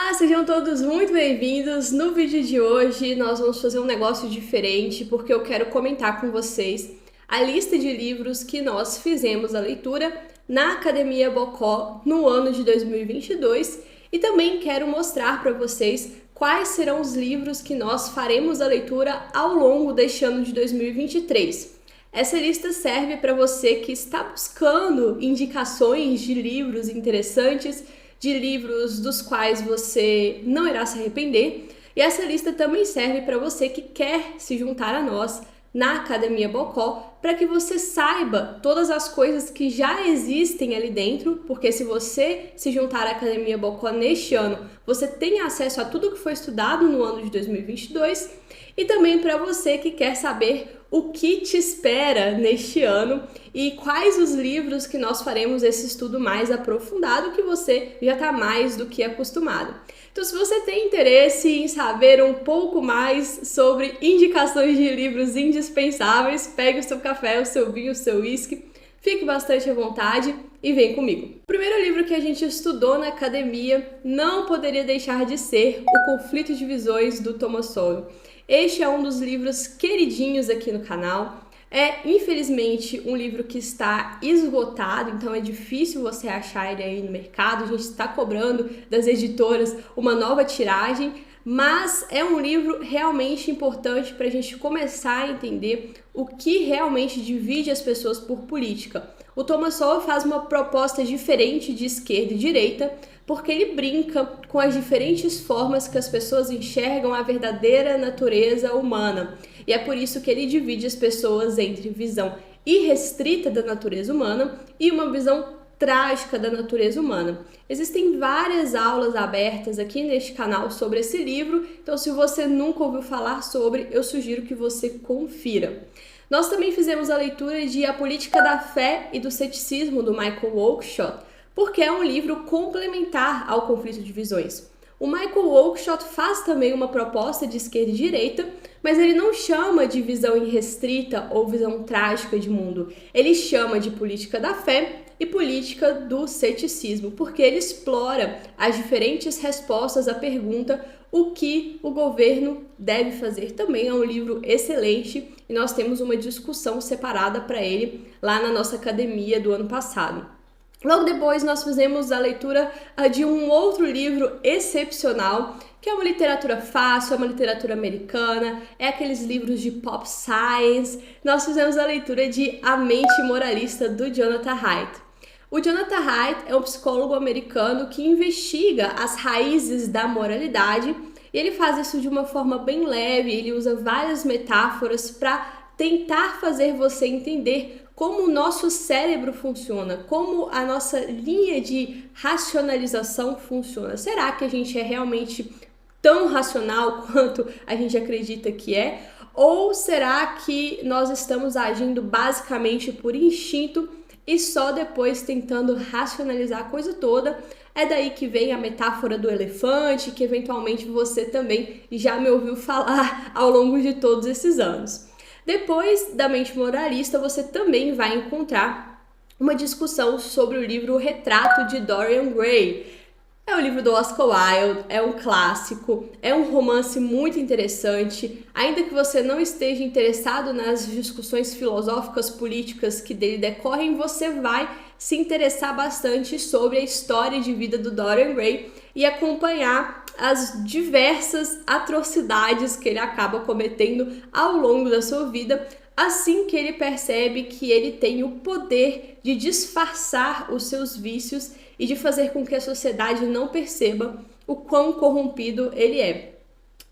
Olá, sejam todos muito bem-vindos. No vídeo de hoje nós vamos fazer um negócio diferente porque eu quero comentar com vocês a lista de livros que nós fizemos a leitura na Academia Bocó no ano de 2022 e também quero mostrar para vocês quais serão os livros que nós faremos a leitura ao longo deste ano de 2023. Essa lista serve para você que está buscando indicações de livros interessantes, de livros dos quais você não irá se arrepender. E essa lista também serve para você que quer se juntar a nós na Academia Bocó, para que você saiba todas as coisas que já existem ali dentro, porque se você se juntar à Academia Bocó neste ano, você tem acesso a tudo que foi estudado no ano de 2022, e também para você que quer saber o que te espera neste ano e quais os livros que nós faremos esse estudo mais aprofundado que você já está mais do que acostumado. Então, se você tem interesse em saber um pouco mais sobre indicações de livros indispensáveis, pegue o seu café, o seu vinho, o seu whisky, fique bastante à vontade e vem comigo. O primeiro livro que a gente estudou na academia não poderia deixar de ser O Conflito de Visões, do Thomas Sowell. Este é um dos livros queridinhos aqui no canal. É, infelizmente, um livro que está esgotado, então é difícil você achar ele aí no mercado. A gente está cobrando das editoras uma nova tiragem, mas é um livro realmente importante para a gente começar a entender o que realmente divide as pessoas por política. O Thomas Sowell faz uma proposta diferente de esquerda e direita, porque ele brinca com as diferentes formas que as pessoas enxergam a verdadeira natureza humana. E é por isso que ele divide as pessoas entre visão irrestrita da natureza humana e uma visão trágica da natureza humana. Existem várias aulas abertas aqui neste canal sobre esse livro, então se você nunca ouviu falar sobre, eu sugiro que você confira. Nós também fizemos a leitura de A Política da Fé e do Ceticismo, do Michael Oakeshott, porque é um livro complementar ao Conflito de Visões. O Michael Oakeshott faz também uma proposta de esquerda e direita, mas ele não chama de visão irrestrita ou visão trágica de mundo. Ele chama de política da fé e política do ceticismo, porque ele explora as diferentes respostas à pergunta o que o governo deve fazer. Também é um livro excelente e nós temos uma discussão separada para ele lá na nossa academia do ano passado. Logo depois nós fizemos a leitura de um outro livro excepcional, que é uma literatura fácil, é uma literatura americana, é aqueles livros de pop science. Nós fizemos a leitura de A Mente Moralista, do Jonathan Haidt. O Jonathan Haidt é um psicólogo americano que investiga as raízes da moralidade e ele faz isso de uma forma bem leve, ele usa várias metáforas para tentar fazer você entender como o nosso cérebro funciona, como a nossa linha de racionalização funciona. Será que a gente é realmente tão racional quanto a gente acredita que é? Ou será que nós estamos agindo basicamente por instinto e só depois tentando racionalizar a coisa toda? É daí que vem a metáfora do elefante, que eventualmente você também já me ouviu falar ao longo de todos esses anos. Depois da Mente Moralista, você também vai encontrar uma discussão sobre o livro O Retrato de Dorian Gray. É o livro do Oscar Wilde, é um clássico, é um romance muito interessante. Ainda que você não esteja interessado nas discussões filosóficas políticas que dele decorrem, você vai se interessar bastante sobre a história de vida do Dorian Gray e acompanhar as diversas atrocidades que ele acaba cometendo ao longo da sua vida, assim que ele percebe que ele tem o poder de disfarçar os seus vícios e de fazer com que a sociedade não perceba o quão corrompido ele é.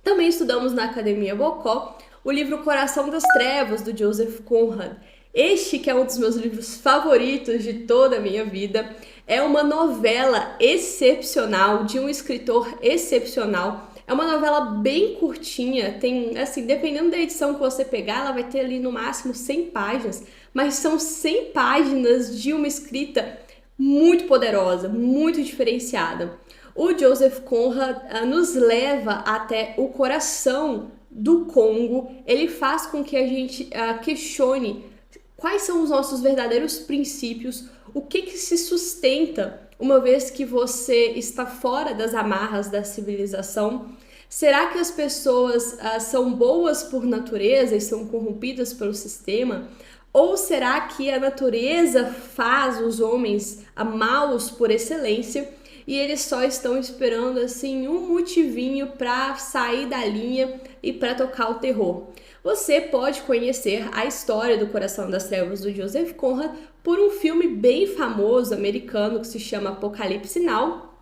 Também estudamos na Academia Bocó o livro Coração das Trevas, do Joseph Conrad. Este, que é um dos meus livros favoritos de toda a minha vida, é uma novela excepcional, de um escritor excepcional. É uma novela bem curtinha, tem, assim, dependendo da edição que você pegar, ela vai ter ali no máximo 100 páginas, mas são 100 páginas de uma escrita muito poderosa, muito diferenciada. O Joseph Conrad nos leva até o coração do Congo, ele faz com que a gente questione quais são os nossos verdadeiros princípios, o que se sustenta uma vez que você está fora das amarras da civilização? Será que as pessoas são boas por natureza e são corrompidas pelo sistema? Ou será que a natureza faz os homens maus por excelência e eles só estão esperando assim um motivinho para sair da linha e para tocar o terror? Você pode conhecer a história do Coração das Trevas do Joseph Conrad por um filme bem famoso americano que se chama Apocalipse Now,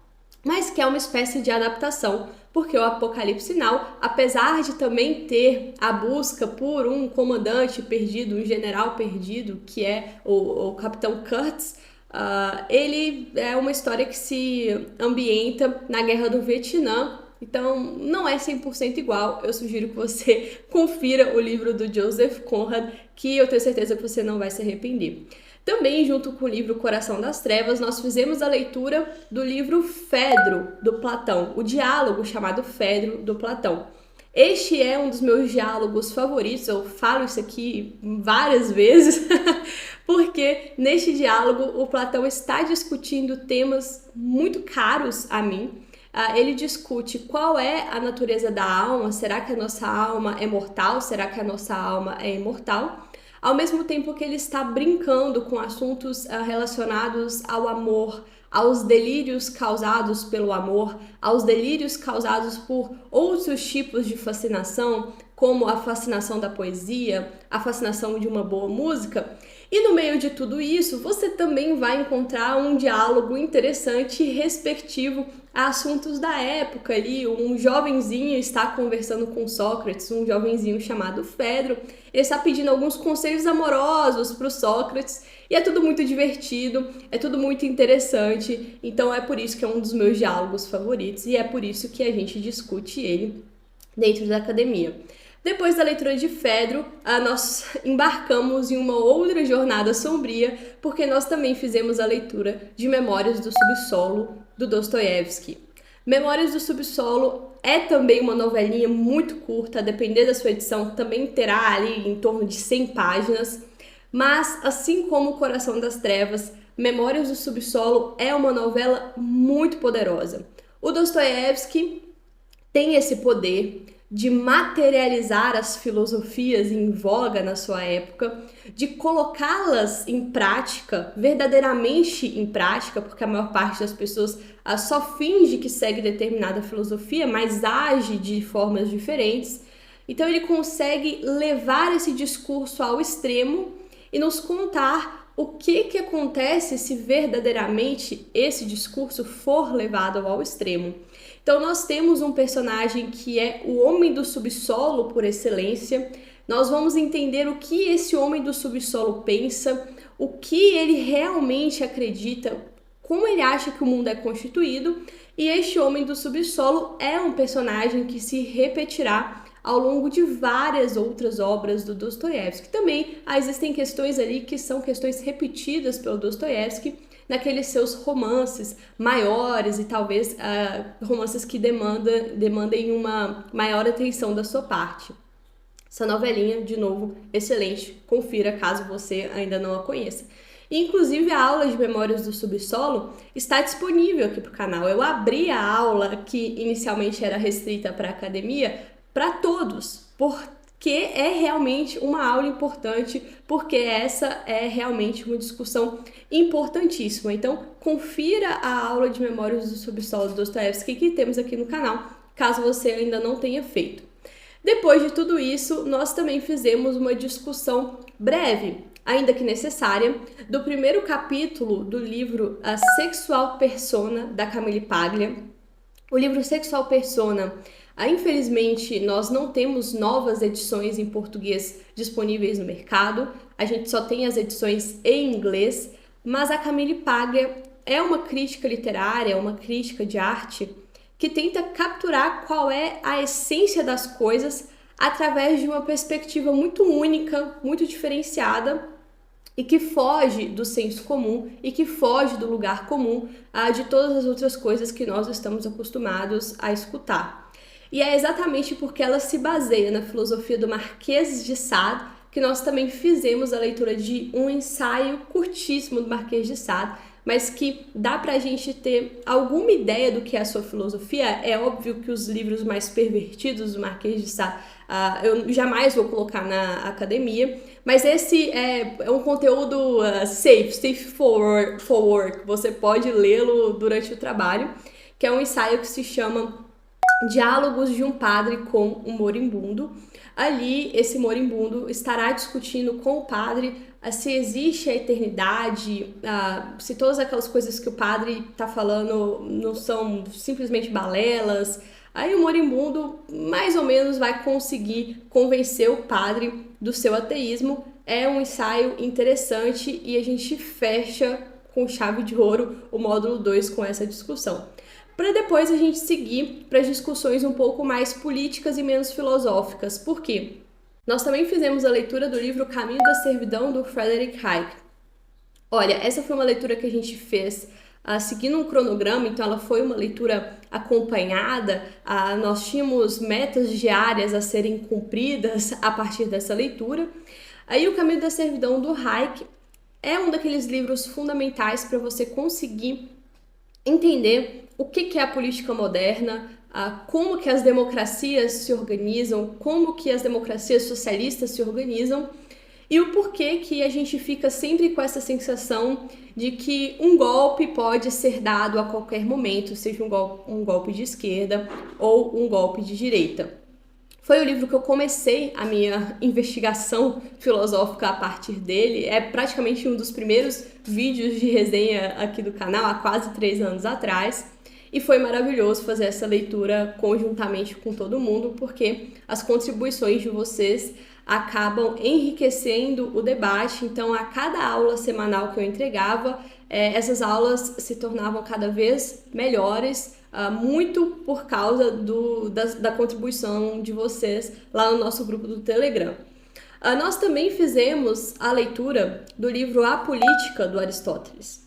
mas que é uma espécie de adaptação, porque o Apocalipse Now, apesar de também ter a busca por um comandante perdido, um general perdido, que é o Capitão Kurtz, ele é uma história que se ambienta na Guerra do Vietnã, então não é 100% igual. Eu sugiro que você confira o livro do Joseph Conrad, que eu tenho certeza que você não vai se arrepender. Também, junto com o livro Coração das Trevas, nós fizemos a leitura do livro Fedro, do Platão, o diálogo chamado Fedro, do Platão. Este é um dos meus diálogos favoritos, eu falo isso aqui várias vezes, porque neste diálogo o Platão está discutindo temas muito caros a mim. Ele discute qual é a natureza da alma, será que a nossa alma é mortal, será que a nossa alma é imortal? Ao mesmo tempo que ele está brincando com assuntos relacionados ao amor, aos delírios causados pelo amor, aos delírios causados por outros tipos de fascinação, como a fascinação da poesia, a fascinação de uma boa música. E no meio de tudo isso, você também vai encontrar um diálogo interessante e respectivo a assuntos da época ali. Um jovenzinho está conversando com Sócrates, um jovenzinho chamado Fedro. Ele está pedindo alguns conselhos amorosos para o Sócrates e é tudo muito divertido, é tudo muito interessante. Então é por isso que é um dos meus diálogos favoritos e é por isso que a gente discute ele dentro da academia. Depois da leitura de Fedro, nós embarcamos em uma outra jornada sombria, porque nós também fizemos a leitura de Memórias do Subsolo, do Dostoiévski. Memórias do Subsolo é também uma novelinha muito curta, a depender da sua edição, também terá ali em torno de 100 páginas, mas assim como O Coração das Trevas, Memórias do Subsolo é uma novela muito poderosa. O Dostoiévski tem esse poder de materializar as filosofias em voga na sua época, de colocá-las em prática, verdadeiramente em prática, porque a maior parte das pessoas só finge que segue determinada filosofia, mas age de formas diferentes. Então ele consegue levar esse discurso ao extremo e nos contar o que acontece se verdadeiramente esse discurso for levado ao extremo. Então nós temos um personagem que é o homem do subsolo por excelência. Nós vamos entender o que esse homem do subsolo pensa, o que ele realmente acredita, como ele acha que o mundo é constituído, e este homem do subsolo é um personagem que se repetirá ao longo de várias outras obras do Dostoiévski. Também existem questões ali que são questões repetidas pelo Dostoiévski naqueles seus romances maiores e talvez romances que demandem uma maior atenção da sua parte. Essa novelinha, de novo, excelente. Confira caso você ainda não a conheça. Inclusive, a aula de Memórias do Subsolo está disponível aqui para o canal. Eu abri a aula, que inicialmente era restrita para a academia, para todos, porque é realmente uma aula importante, porque essa é realmente uma discussão importantíssima. Então, confira a aula de Memórias do Subsolo do Dostoiévski que temos aqui no canal, caso você ainda não tenha feito. Depois de tudo isso, nós também fizemos uma discussão breve, ainda que necessária, do primeiro capítulo do livro A Sexual Persona, da Camille Paglia. O livro Sexual Persona, infelizmente, nós não temos novas edições em português disponíveis no mercado, a gente só tem as edições em inglês, mas a Camille Paglia é uma crítica literária, uma crítica de arte, que tenta capturar qual é a essência das coisas através de uma perspectiva muito única, muito diferenciada, e que foge do senso comum e que foge do lugar comum de todas as outras coisas que nós estamos acostumados a escutar. E é exatamente porque ela se baseia na filosofia do Marquês de Sade que nós também fizemos a leitura de um ensaio curtíssimo do Marquês de Sade, mas que dá pra gente ter alguma ideia do que é a sua filosofia. É óbvio que os livros mais pervertidos do Marquês de Sade, eu jamais vou colocar na academia, mas esse é um conteúdo safe for work, você pode lê-lo durante o trabalho, que é um ensaio que se chama Diálogos de um Padre com um Moribundo. Ali, esse moribundo estará discutindo com o padre se existe a eternidade, se todas aquelas coisas que o padre está falando não são simplesmente balelas. Aí o moribundo mais ou menos vai conseguir convencer o padre do seu ateísmo. É um ensaio interessante e a gente fecha com chave de ouro o módulo 2 com essa discussão, para depois a gente seguir para as discussões um pouco mais políticas e menos filosóficas. Por quê? Nós também fizemos a leitura do livro Caminho da Servidão, do Friedrich Hayek. Olha, essa foi uma leitura que a gente fez seguindo um cronograma, então ela foi uma leitura acompanhada, nós tínhamos metas diárias a serem cumpridas a partir dessa leitura. Aí o Caminho da Servidão, do Hayek, é um daqueles livros fundamentais para você conseguir entender o que é a política moderna, como que as democracias se organizam, como que as democracias socialistas se organizam e o porquê que a gente fica sempre com essa sensação de que um golpe pode ser dado a qualquer momento, seja um golpe de esquerda ou um golpe de direita. Foi o livro que eu comecei a minha investigação filosófica a partir dele. É praticamente um dos primeiros vídeos de resenha aqui do canal, há quase 3 anos atrás. E foi maravilhoso fazer essa leitura conjuntamente com todo mundo, porque as contribuições de vocês acabam enriquecendo o debate. Então, a cada aula semanal que eu entregava, essas aulas se tornavam cada vez melhores, muito por causa da contribuição de vocês lá no nosso grupo do Telegram. Nós também fizemos a leitura do livro A Política, do Aristóteles.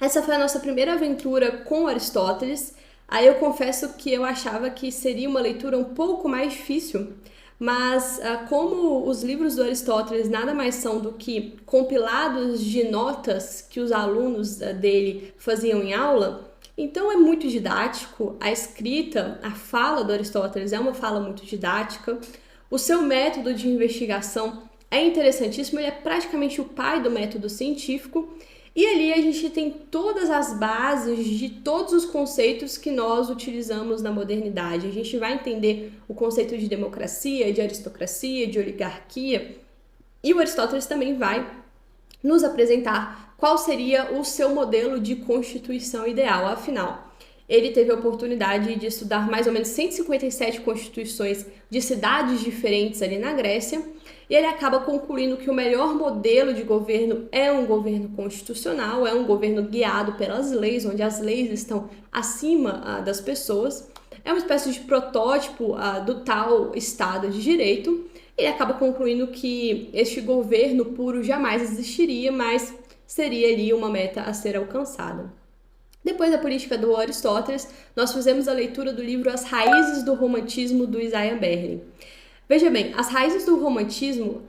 Essa foi a nossa primeira aventura com Aristóteles. Aí eu confesso que eu achava que seria uma leitura um pouco mais difícil, mas como os livros do Aristóteles nada mais são do que compilados de notas que os alunos dele faziam em aula, então é muito didático. A escrita, a fala do Aristóteles é uma fala muito didática. O seu método de investigação é interessantíssimo, ele é praticamente o pai do método científico. E ali a gente tem todas as bases de todos os conceitos que nós utilizamos na modernidade. A gente vai entender o conceito de democracia, de aristocracia, de oligarquia. E o Aristóteles também vai nos apresentar qual seria o seu modelo de constituição ideal. Afinal, ele teve a oportunidade de estudar mais ou menos 157 constituições de cidades diferentes ali na Grécia, e ele acaba concluindo que o melhor modelo de governo é um governo constitucional, é um governo guiado pelas leis, onde as leis estão acima das pessoas. É uma espécie de protótipo do tal Estado de Direito. Ele acaba concluindo que este governo puro jamais existiria, mas seria ali uma meta a ser alcançada. Depois da política do Aristóteles, nós fizemos a leitura do livro As Raízes do Romantismo, do Isaiah Berlin. Veja bem, As Raízes do Romantismo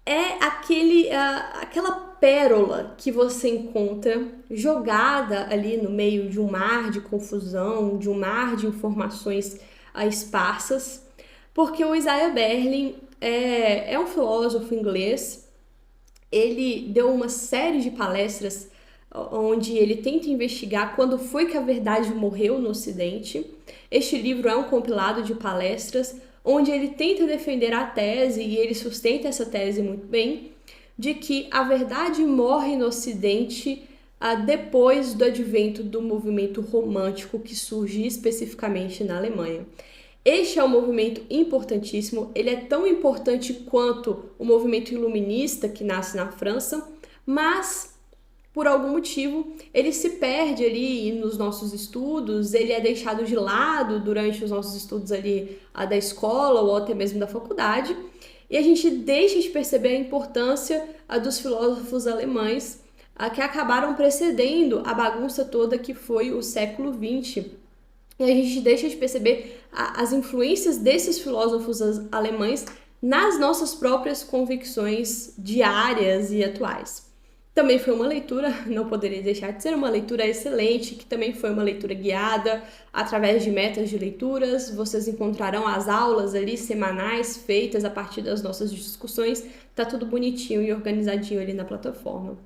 é aquela pérola que você encontra jogada ali no meio de um mar de confusão, de um mar de informações esparsas, porque o Isaiah Berlin é um filósofo inglês. Ele deu uma série de palestras onde ele tenta investigar quando foi que a verdade morreu no Ocidente. Este livro é um compilado de palestras onde ele tenta defender a tese, e ele sustenta essa tese muito bem, de que a verdade morre no Ocidente depois do advento do movimento romântico que surge especificamente na Alemanha. Este é um movimento importantíssimo, ele é tão importante quanto o movimento iluminista que nasce na França, mas por algum motivo ele se perde ali nos nossos estudos, ele é deixado de lado durante os nossos estudos ali da escola ou até mesmo da faculdade, e a gente deixa de perceber a importância dos filósofos alemães que acabaram precedendo a bagunça toda que foi o século XX. E a gente deixa de perceber as influências desses filósofos alemães nas nossas próprias convicções diárias e atuais. Também foi uma leitura, não poderia deixar de ser uma leitura excelente, que também foi uma leitura guiada através de metas de leituras. Vocês encontrarão as aulas ali semanais feitas a partir das nossas discussões. Tá tudo bonitinho e organizadinho ali na plataforma.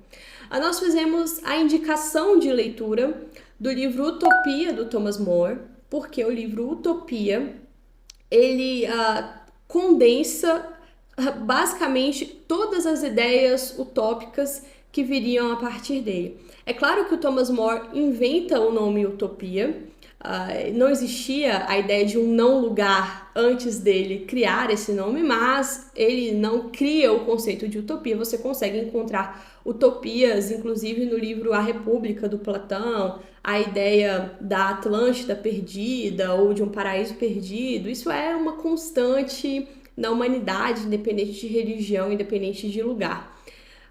Nós fizemos a indicação de leitura do livro Utopia, do Thomas More, porque o livro Utopia, ele condensa basicamente todas as ideias utópicas que viriam a partir dele. É claro que o Thomas More inventa o nome Utopia, não existia a ideia de um não lugar antes dele criar esse nome, mas ele não cria o conceito de utopia. Você consegue encontrar utopias, inclusive no livro A República, do Platão, a ideia da Atlântida perdida ou de um paraíso perdido. Isso é uma constante na humanidade, independente de religião, independente de lugar.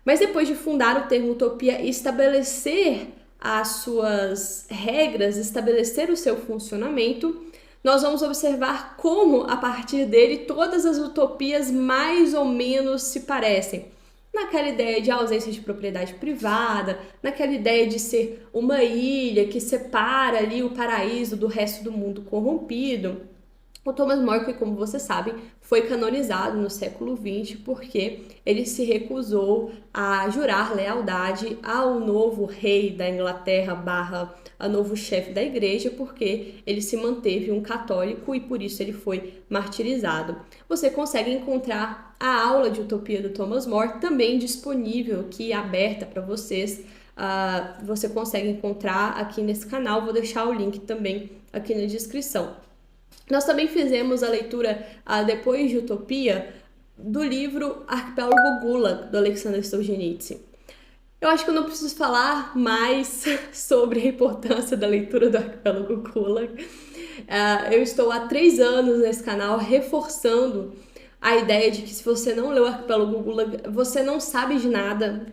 Mas depois de fundar o termo utopia e estabelecer as suas regras, estabelecer o seu funcionamento, nós vamos observar como, a partir dele, todas as utopias mais ou menos se parecem. Naquela ideia de ausência de propriedade privada, naquela ideia de ser uma ilha que separa ali o paraíso do resto do mundo corrompido. O Thomas More, que, como você sabe, foi canonizado no século XX porque ele se recusou a jurar lealdade ao novo rei da Inglaterra barra a novo chefe da igreja, porque ele se manteve um católico e por isso ele foi martirizado. Você consegue encontrar a aula de Utopia do Thomas More também disponível aqui, aberta para vocês. Você consegue encontrar aqui nesse canal, vou deixar o link também aqui na descrição. Nós também fizemos a leitura, depois de Utopia, do livro Arquipélago Gulag, do Alexander Solzhenitsyn. Eu acho que eu não preciso falar mais sobre a importância da leitura do Arquipélago Gulag. Eu estou há 3 anos nesse canal reforçando a ideia de que se você não leu o Arquipélago Gulag, você não sabe de nada.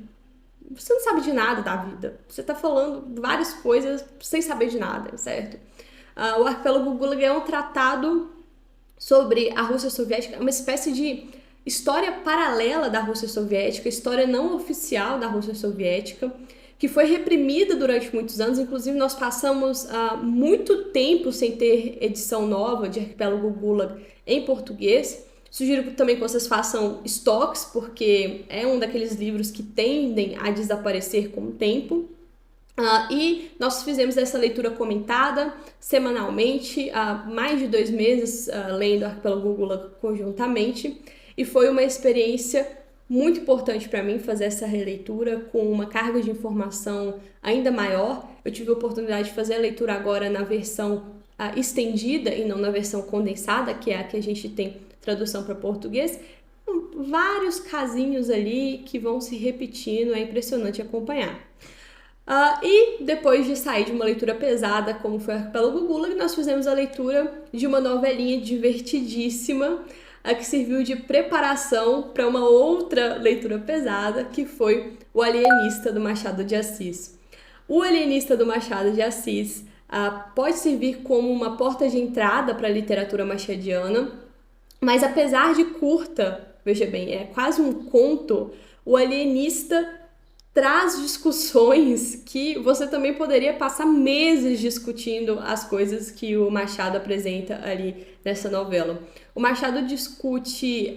Você não sabe de nada da vida. Você está falando várias coisas sem saber de nada, certo? O Arquipélago Gulag é um tratado sobre a Rússia Soviética, uma espécie de história paralela da Rússia Soviética, história não oficial da Rússia Soviética, que foi reprimida durante muitos anos. Inclusive, nós passamos muito tempo sem ter edição nova de Arquipélago Gulag em português. Sugiro também que vocês façam estoques, porque é um daqueles livros que tendem a desaparecer com o tempo. E nós fizemos essa leitura comentada semanalmente, há mais de 2 meses, lendo Arquipélago Gulag conjuntamente, e foi uma experiência muito importante para mim fazer essa releitura com uma carga de informação ainda maior. Eu tive a oportunidade de fazer a leitura agora na versão estendida e não na versão condensada, que é a que a gente tem tradução para português. Vários casinhos ali que vão se repetindo, é impressionante acompanhar. E depois de sair de uma leitura pesada, como foi o Arquipélago Gulag, nós fizemos a leitura de uma novelinha divertidíssima, que serviu de preparação para uma outra leitura pesada, que foi O Alienista, do Machado de Assis. O Alienista, do Machado de Assis pode servir como uma porta de entrada para a literatura machadiana, mas apesar de curta, veja bem, é quase um conto, o Alienista traz discussões que você também poderia passar meses discutindo as coisas que o Machado apresenta ali nessa novela. O Machado discute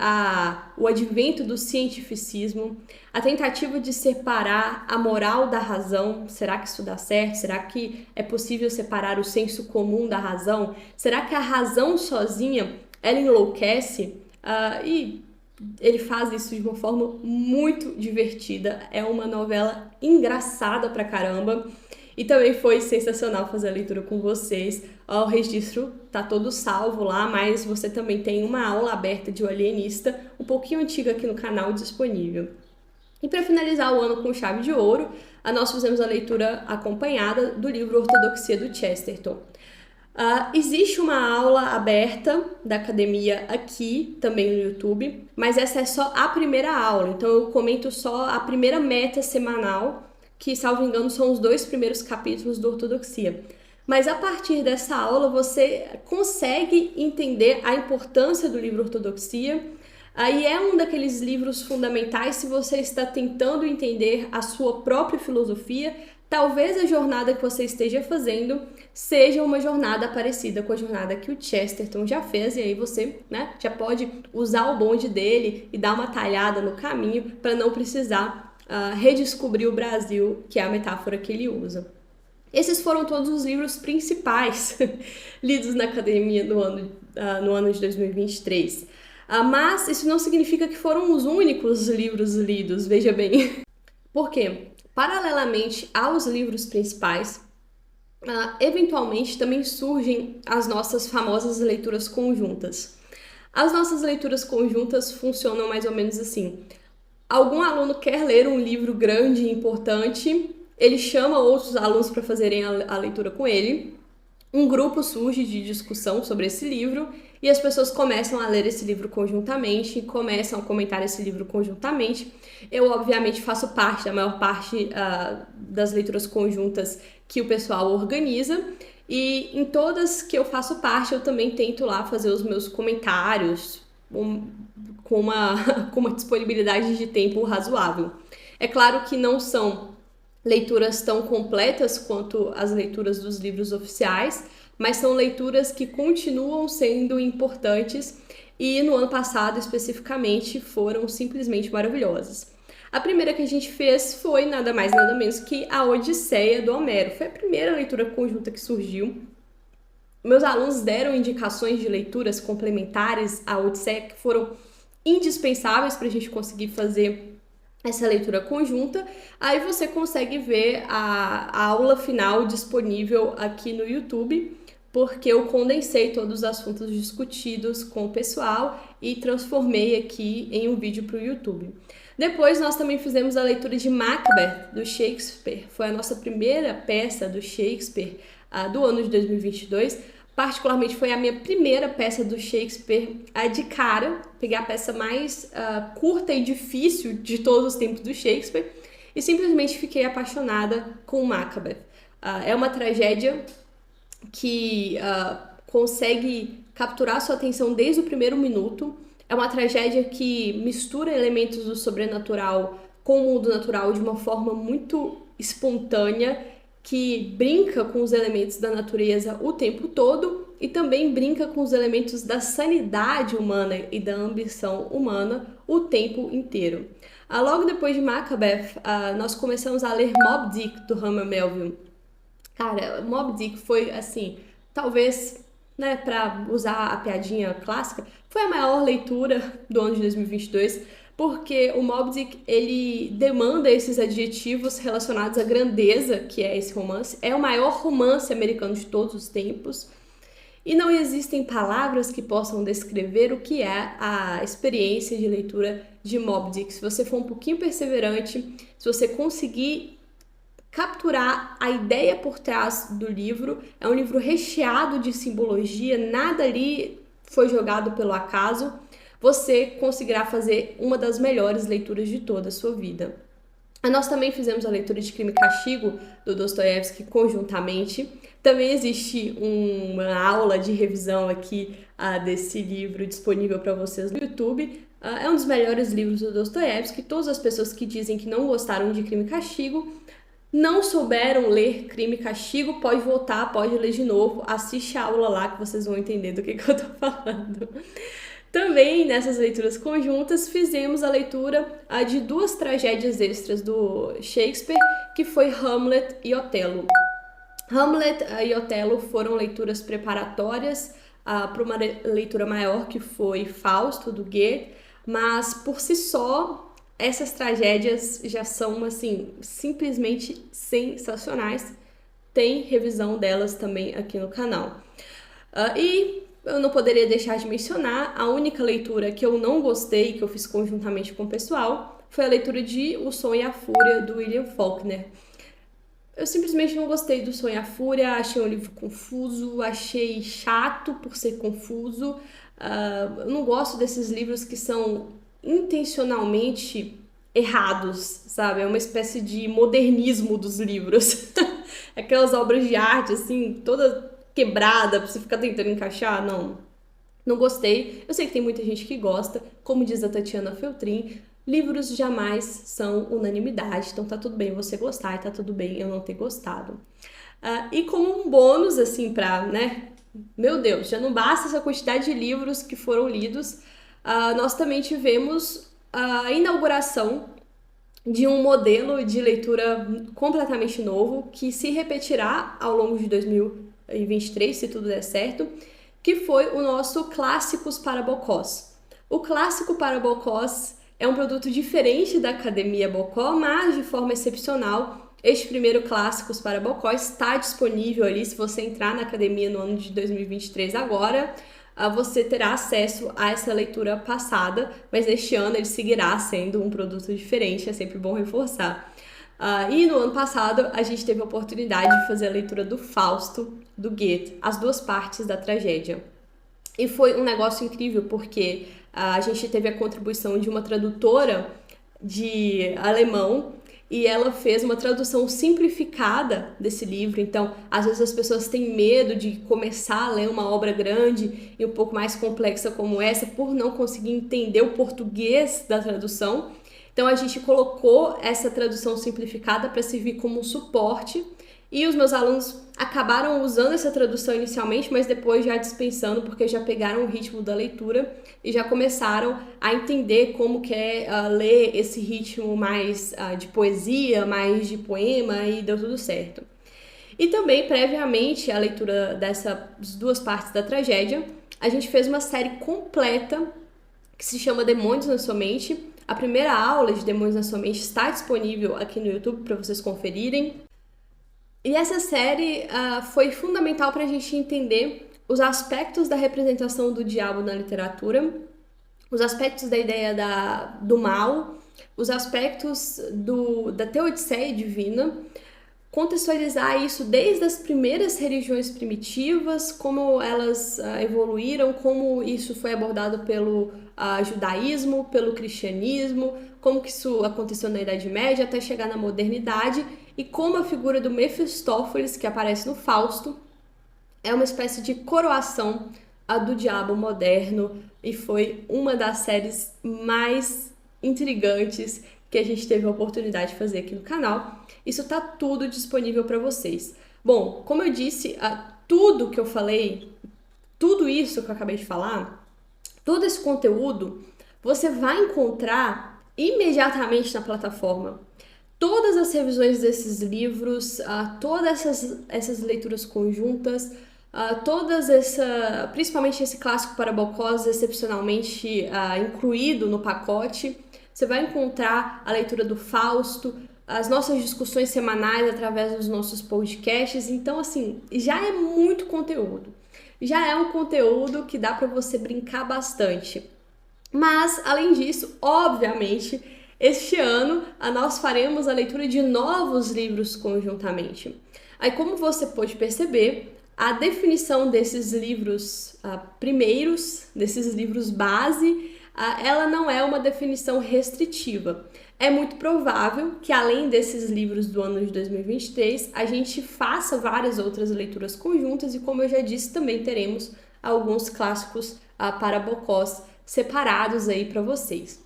o advento do cientificismo, a tentativa de separar a moral da razão. Será que isso dá certo? Será que é possível separar o senso comum da razão? Será que a razão sozinha, ela enlouquece? E ele faz isso de uma forma muito divertida. É uma novela engraçada pra caramba. E também foi sensacional fazer a leitura com vocês. O registro tá todo salvo lá, mas você também tem uma aula aberta de O Alienista, um pouquinho antiga aqui no canal, disponível. E para finalizar o ano com chave de ouro, nós fizemos a leitura acompanhada do livro Ortodoxia, do Chesterton. Existe uma aula aberta da academia aqui, também no YouTube, mas essa é só a primeira aula, então eu comento só a primeira meta semanal, que, salvo engano, são os 2 primeiros capítulos do Ortodoxia. Mas a partir dessa aula você consegue entender a importância do livro Ortodoxia, Aí é um daqueles livros fundamentais se você está tentando entender a sua própria filosofia. Talvez a jornada que você esteja fazendo seja uma jornada parecida com a jornada que o Chesterton já fez, e aí você, né, já pode usar o bonde dele e dar uma talhada no caminho para não precisar redescobrir o Brasil, que é a metáfora que ele usa. Esses foram todos os livros principais lidos na academia no ano de 2023. Mas isso não significa que foram os únicos livros lidos, veja bem. Por quê? Paralelamente aos livros principais, eventualmente também surgem as nossas famosas leituras conjuntas. As nossas leituras conjuntas funcionam mais ou menos assim. Algum aluno quer ler um livro grande e importante, ele chama outros alunos para fazerem a leitura com ele, um grupo surge de discussão sobre esse livro e as pessoas começam a ler esse livro conjuntamente, começam a comentar esse livro conjuntamente. Eu, obviamente, faço parte da maior parte das leituras conjuntas que o pessoal organiza, e em todas que eu faço parte, eu também tento lá fazer os meus comentários com uma disponibilidade de tempo razoável. É claro que não são leituras tão completas quanto as leituras dos livros oficiais, mas são leituras que continuam sendo importantes e no ano passado, especificamente, foram simplesmente maravilhosas. A primeira que a gente fez foi nada mais nada menos que a Odisseia do Homero. Foi a primeira leitura conjunta que surgiu. Meus alunos deram indicações de leituras complementares à Odisseia que foram indispensáveis para a gente conseguir fazer essa leitura conjunta. Aí você consegue ver a aula final disponível aqui no YouTube, porque eu condensei todos os assuntos discutidos com o pessoal e transformei aqui em um vídeo para o YouTube. Depois nós também fizemos a leitura de Macbeth, do Shakespeare. Foi a nossa primeira peça do Shakespeare do ano de 2022. Particularmente foi a minha primeira peça do Shakespeare de cara. Peguei a peça mais curta e difícil de todos os tempos do Shakespeare e simplesmente fiquei apaixonada com Macbeth. É uma tragédia que consegue capturar sua atenção desde o primeiro minuto. É uma tragédia que mistura elementos do sobrenatural com o mundo natural de uma forma muito espontânea, que brinca com os elementos da natureza o tempo todo e também brinca com os elementos da sanidade humana e da ambição humana o tempo inteiro. Logo depois de Macbeth, nós começamos a ler Moby Dick, do Herman Melville. Cara, Moby Dick foi, assim, talvez, né, para usar a piadinha clássica, foi a maior leitura do ano de 2022, porque o Moby Dick, ele demanda esses adjetivos relacionados à grandeza que é esse romance. É o maior romance americano de todos os tempos. E não existem palavras que possam descrever o que é a experiência de leitura de Moby Dick. Se você for um pouquinho perseverante, se você conseguir capturar a ideia por trás do livro, é um livro recheado de simbologia, nada ali foi jogado pelo acaso, você conseguirá fazer uma das melhores leituras de toda a sua vida. Nós também fizemos a leitura de Crime e Castigo, do Dostoiévski, conjuntamente. Também existe uma aula de revisão aqui desse livro disponível para vocês no YouTube. É um dos melhores livros do Dostoiévski. Todas as pessoas que dizem que não gostaram de Crime e Castigo, não souberam ler Crime e Castigo, pode voltar, pode ler de novo, assiste a aula lá que vocês vão entender do que eu tô falando. Também, nessas leituras conjuntas, fizemos a leitura de duas tragédias extras do Shakespeare, que foi Hamlet e Otelo. Hamlet e Otelo foram leituras preparatórias para uma leitura maior, que foi Fausto, do Goethe, mas, por si só, essas tragédias já são, assim, simplesmente sensacionais. Tem revisão delas também aqui no canal. E eu não poderia deixar de mencionar a única leitura que eu não gostei, que eu fiz conjuntamente com o pessoal, foi a leitura de O Som e a Fúria, do William Faulkner. Eu simplesmente não gostei do Som e a Fúria, achei um livro confuso, achei chato por ser confuso. Eu não gosto desses livros que são intencionalmente errados, sabe? É uma espécie de modernismo dos livros. Aquelas obras de arte, assim, toda quebrada, pra você ficar tentando encaixar, não. Não gostei, eu sei que tem muita gente que gosta, como diz a Tatiana Feltrin, livros jamais são unanimidade, então tá tudo bem você gostar e tá tudo bem eu não ter gostado. E como um bônus, assim, pra, né, meu Deus, já não basta essa quantidade de livros que foram lidos, nós também tivemos a inauguração de um modelo de leitura completamente novo, que se repetirá ao longo de 2023, se tudo der certo, que foi o nosso Clássicos para Bocós. O Clássico para Bocós é um produto diferente da Academia Bocó, mas de forma excepcional. Este primeiro Clássicos para Bocó está disponível ali, se você entrar na academia no ano de 2023 agora, você terá acesso a essa leitura passada, mas este ano ele seguirá sendo um produto diferente, é sempre bom reforçar. E no ano passado a gente teve a oportunidade de fazer a leitura do Fausto, do Goethe, as duas partes da tragédia. E foi um negócio incrível porque a gente teve a contribuição de uma tradutora de alemão e ela fez uma tradução simplificada desse livro. Então, às vezes as pessoas têm medo de começar a ler uma obra grande e um pouco mais complexa como essa por não conseguir entender o português da tradução. Então, a gente colocou essa tradução simplificada para servir como um suporte e os meus alunos acabaram usando essa tradução inicialmente, mas depois já dispensando porque já pegaram o ritmo da leitura e já começaram a entender como que é ler esse ritmo mais de poesia, mais de poema, e deu tudo certo. E também, previamente à leitura dessas duas partes da tragédia, a gente fez uma série completa que se chama Demônios na Sua Mente. A primeira aula de Demônios na Sua Mente está disponível aqui no YouTube para vocês conferirem. E essa série foi fundamental para a gente entender os aspectos da representação do diabo na literatura, os aspectos da ideia do mal, os aspectos da teodiceia divina, contextualizar isso desde as primeiras religiões primitivas, como elas evoluíram, como isso foi abordado pelo judaísmo, pelo cristianismo, como que isso aconteceu na Idade Média até chegar na modernidade, e como a figura do Mefistófeles, que aparece no Fausto, é uma espécie de coroação do diabo moderno, e foi uma das séries mais intrigantes que a gente teve a oportunidade de fazer aqui no canal. Isso tá tudo disponível para vocês. Bom, como eu disse, tudo que eu falei, tudo isso que eu acabei de falar, todo esse conteúdo, você vai encontrar imediatamente na plataforma. Todas as revisões desses livros, todas essas leituras conjuntas, principalmente esse Clássico para Bocós, excepcionalmente incluído no pacote. Você vai encontrar a leitura do Fausto, as nossas discussões semanais através dos nossos podcasts. Então, assim, já é muito conteúdo. Já é um conteúdo que dá para você brincar bastante. Mas, além disso, obviamente, este ano nós faremos a leitura de novos livros conjuntamente. Aí, como você pode perceber, a definição desses livros primeiros, desses livros base, ela não é uma definição restritiva. É muito provável que, além desses livros do ano de 2023, a gente faça várias outras leituras conjuntas e, como eu já disse, também teremos alguns clássicos para Bocós separados aí para vocês.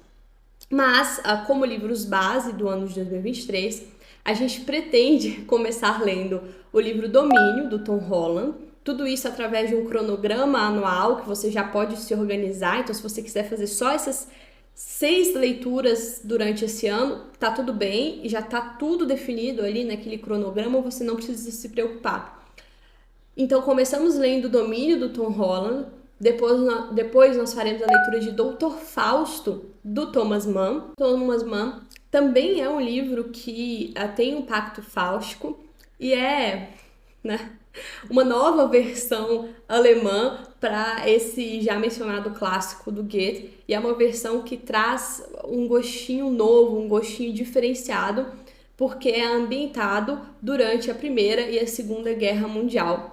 Mas, como livros base do ano de 2023, a gente pretende começar lendo o livro Domínio, do Tom Holland. Tudo isso através de um cronograma anual que você já pode se organizar. Então, se você quiser fazer só essas 6 leituras durante esse ano, tá tudo bem, e já tá tudo definido ali naquele cronograma, você não precisa se preocupar. Então, começamos lendo o Domínio, do Tom Holland. Depois nós faremos a leitura de Doutor Fausto, do Thomas Mann. Thomas Mann também é um livro que tem um pacto fáustico e é, né, uma nova versão alemã para esse já mencionado clássico do Goethe, e é uma versão que traz um gostinho novo, um gostinho diferenciado, porque é ambientado durante a Primeira e a Segunda Guerra Mundial.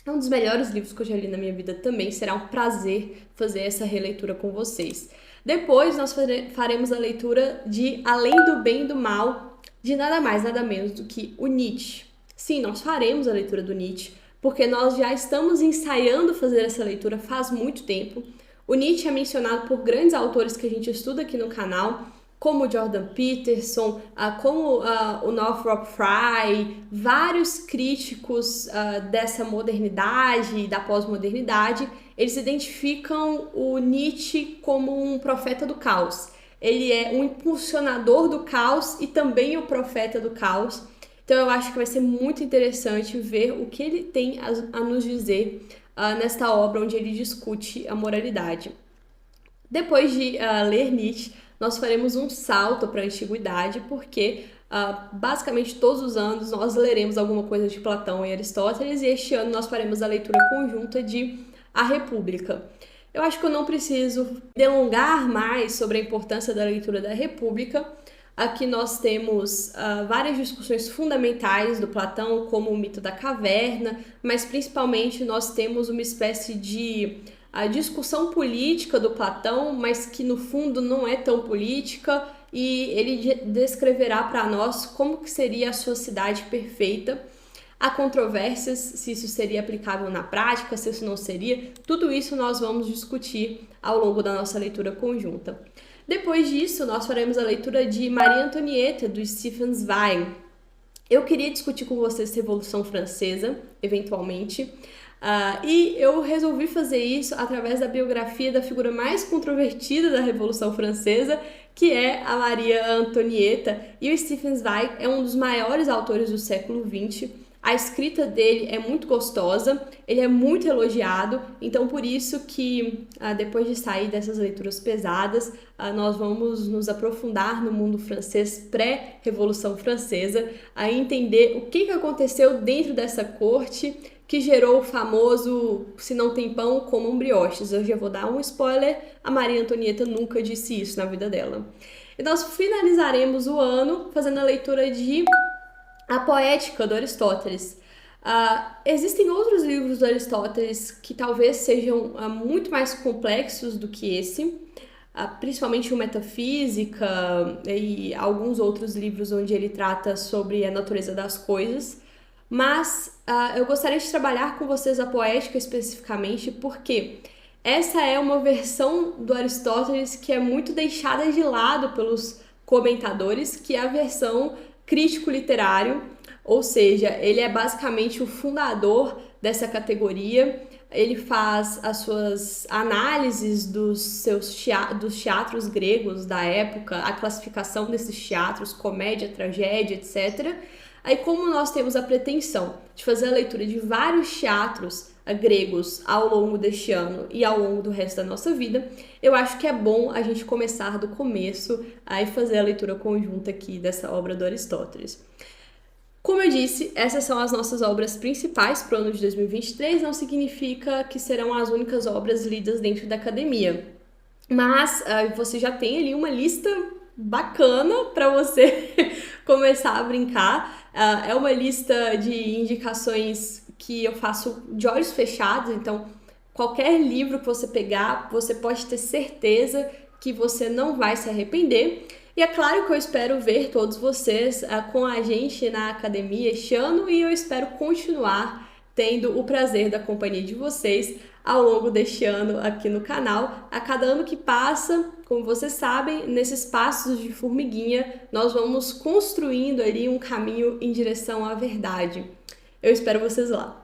É um dos melhores livros que eu já li na minha vida também, será um prazer fazer essa releitura com vocês. Depois nós faremos a leitura de Além do Bem e do Mal, de nada mais, nada menos do que o Nietzsche. Sim, nós faremos a leitura do Nietzsche, porque nós já estamos ensaiando fazer essa leitura faz muito tempo. O Nietzsche é mencionado por grandes autores que a gente estuda aqui no canal, como Jordan Peterson, como o Northrop Frye, vários críticos dessa modernidade e da pós-modernidade, eles identificam o Nietzsche como um profeta do caos. Ele é um impulsionador do caos e também o profeta do caos. Então eu acho que vai ser muito interessante ver o que ele tem a nos dizer nesta obra onde ele discute a moralidade. Depois de ler Nietzsche, nós faremos um salto para a antiguidade, porque basicamente todos os anos nós leremos alguma coisa de Platão e Aristóteles, e este ano nós faremos a leitura conjunta de A República. Eu acho que eu não preciso delongar mais sobre a importância da leitura da República. Aqui nós temos várias discussões fundamentais do Platão, como o mito da caverna, mas principalmente nós temos uma espécie de discussão política do Platão, mas que no fundo não é tão política, e ele descreverá para nós como que seria a sociedade perfeita. Há controvérsias se isso seria aplicável na prática, se isso não seria. Tudo isso nós vamos discutir ao longo da nossa leitura conjunta. Depois disso, nós faremos a leitura de Maria Antonieta, do Stefan Zweig. Eu queria discutir com vocês a Revolução Francesa, eventualmente, e eu resolvi fazer isso através da biografia da figura mais controvertida da Revolução Francesa, que é a Maria Antonieta, e o Stefan Zweig é um dos maiores autores do século XX. A escrita dele é muito gostosa, ele é muito elogiado, então por isso que depois de sair dessas leituras pesadas, nós vamos nos aprofundar no mundo francês pré-Revolução Francesa, a entender o que aconteceu dentro dessa corte que gerou o famoso "se não tem pão, comam brioches". Eu já vou dar um spoiler, a Maria Antonieta nunca disse isso na vida dela. E nós finalizaremos o ano fazendo a leitura de A Poética, do Aristóteles. Existem outros livros do Aristóteles que talvez sejam muito mais complexos do que esse, principalmente o Metafísica e alguns outros livros onde ele trata sobre a natureza das coisas, mas eu gostaria de trabalhar com vocês a Poética especificamente porque essa é uma versão do Aristóteles que é muito deixada de lado pelos comentadores, que é a versão crítico literário, ou seja, ele é basicamente o fundador dessa categoria. Ele faz as suas análises dos teatros gregos da época, a classificação desses teatros, comédia, tragédia, etc. Aí, como nós temos a pretensão de fazer a leitura de vários teatros gregos ao longo deste ano e ao longo do resto da nossa vida, eu acho que é bom a gente começar do começo e fazer a leitura conjunta aqui dessa obra do Aristóteles. Como eu disse, essas são as nossas obras principais para o ano de 2023, não significa que serão as únicas obras lidas dentro da academia, mas você já tem ali uma lista bacana para você começar a brincar. É uma lista de indicações que eu faço de olhos fechados, então qualquer livro que você pegar, você pode ter certeza que você não vai se arrepender. E é claro que eu espero ver todos vocês com a gente na academia este ano, e eu espero continuar tendo o prazer da companhia de vocês ao longo deste ano aqui no canal. A cada ano que passa, como vocês sabem, nesses passos de formiguinha, nós vamos construindo ali um caminho em direção à verdade. Eu espero vocês lá.